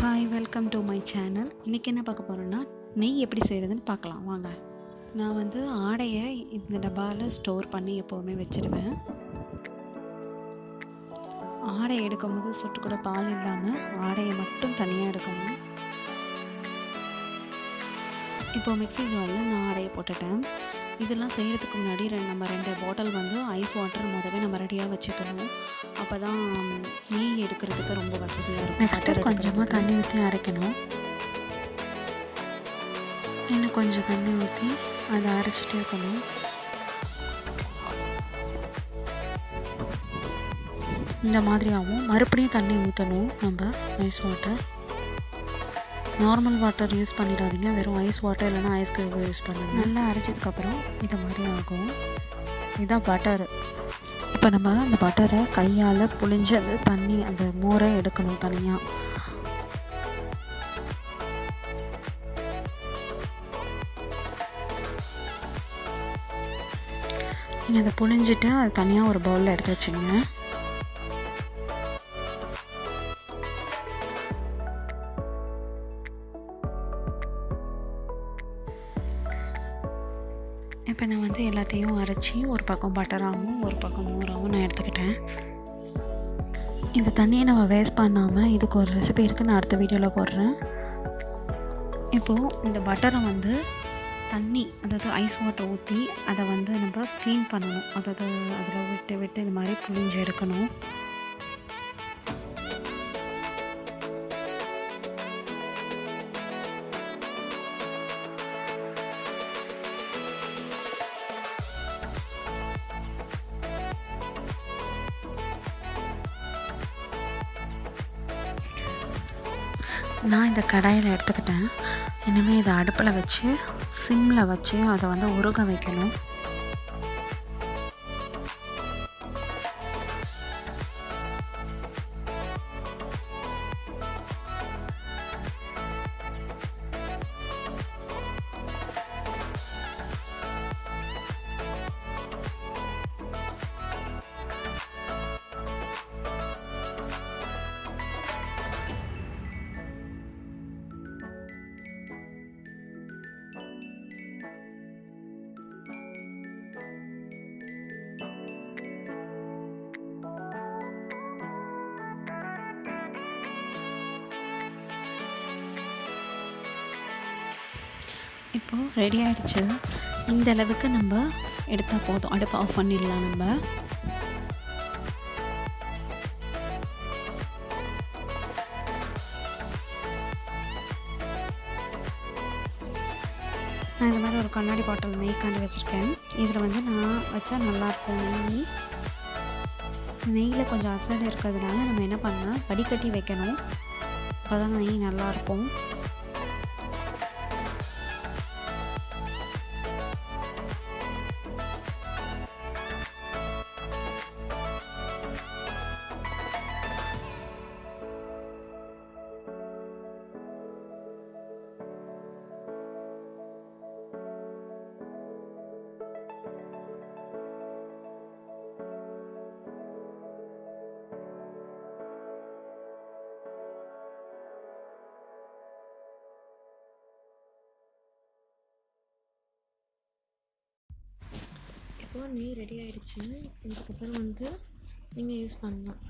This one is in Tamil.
Hi, welcome to my channel. இன்றைக்கி என்ன பார்க்க போகிறோன்னா, நெய் எப்படி செய்கிறதுன்னு பார்க்கலாம் வாங்க. நான் வந்து ஆடையை இந்த டப்பாவில் ஸ்டோர் பண்ணி எப்போவுமே வச்சுருவேன். ஆடை எடுக்கும்போது சொட்டு கூட பால் இல்லாமல் ஆடையை மட்டும் தனியாக எடுக்கணும். இப்போது மிக்ஸி ஜாரில் நான் ஆடையை போட்டுட்டேன். இதெல்லாம் செய்கிறதுக்கு முன்னாடி நம்ம 2 பாட்டில் வந்து ஐஸ் வாட்டர் முதவே நம்ம ரெடியாக வச்சுக்கணும். அப்போ தான் நெய் எடுக்கிறதுக்கு ரொம்ப வசதியாக இருக்கும். நெக்ஸ்ட்டு கொஞ்சமாக தண்ணி ஊற்றி அரைக்கணும். இன்னும் கொஞ்சம் தண்ணி ஊற்றி அதை அரைச்சிட்டே இருக்கணும். இந்த மாதிரி ஆகும். மறுபடியும் தண்ணி ஊற்றணும். நம்ம ice water, normal water use பண்ணிடாதீங்க. வெறும் ஐஸ் வாட்டர் இல்லைனா ஐஸ் க்யூப் யூஸ் பண்ணுங்கள். நல்லா அரைச்சதுக்கப்புறம் இதை மாதிரி ஆகும். இதுதான் பட்டரு. இப்போ நம்ம அந்த பட்டரை கையால் புழிஞ்சு அந்த தண்ணி அந்த மோரை எடுக்கணும் தனியாக. நீங்கள் அதை புழிஞ்சிட்டு அது தனியாக ஒரு பவுலில் எடுத்து வச்சுங்க. இப்போ நான் வந்து எல்லாத்தையும் அரைச்சி ஒரு பக்கம் பட்டராகவும் ஒரு பக்கம் மோராகவும் நான் எடுத்துக்கிட்டேன். இந்த தண்ணியை நம்ம வேஸ்ட் பண்ணாமல் இதுக்கு ஒரு ரெசிபி இருக்குது, நான் அடுத்த வீடியோவில் போடுறேன். இப்போது இந்த பட்டரை வந்து தண்ணி, அதாவது ஐஸ் வாட்டர் ஊற்றி அதை வந்து நம்ம க்ளீன் பண்ணணும். அதாவது அதில் விட்டு விட்டு இது மாதிரி புழிஞ்சு எடுக்கணும். நான் இந்த கடாயில் எடுத்துக்கிட்டேன். இனிமேல் இதை அடுப்பில் வச்சு சிம்மில் வச்சு அதை வந்து உருக வைக்கணும். இப்போது ரெடி ஆகிடுச்சு. இந்த அளவுக்கு நம்ம எடுத்தால் போதும். அடுப்பு ஆஃப் பண்ணிடலாம். நம்ம நான் இந்த மாதிரி ஒரு கண்ணாடி பாட்டில் நெய்க்காண்டி வச்சுருக்கேன். இதில் வந்து நான் வச்சா நல்லாயிருக்கும். நெய்யில் கொஞ்சம் அசடு இருக்கிறதுனால நம்ம என்ன பண்ணால் வடிகட்டி வைக்கணும். அப்போ தான் நெய் நல்லாயிருக்கும். இப்போ நெய் ரெடி ஆகிடுச்சு. இதுக்கப்புறம் வந்து நீங்கள் யூஸ் பண்ணலாம்.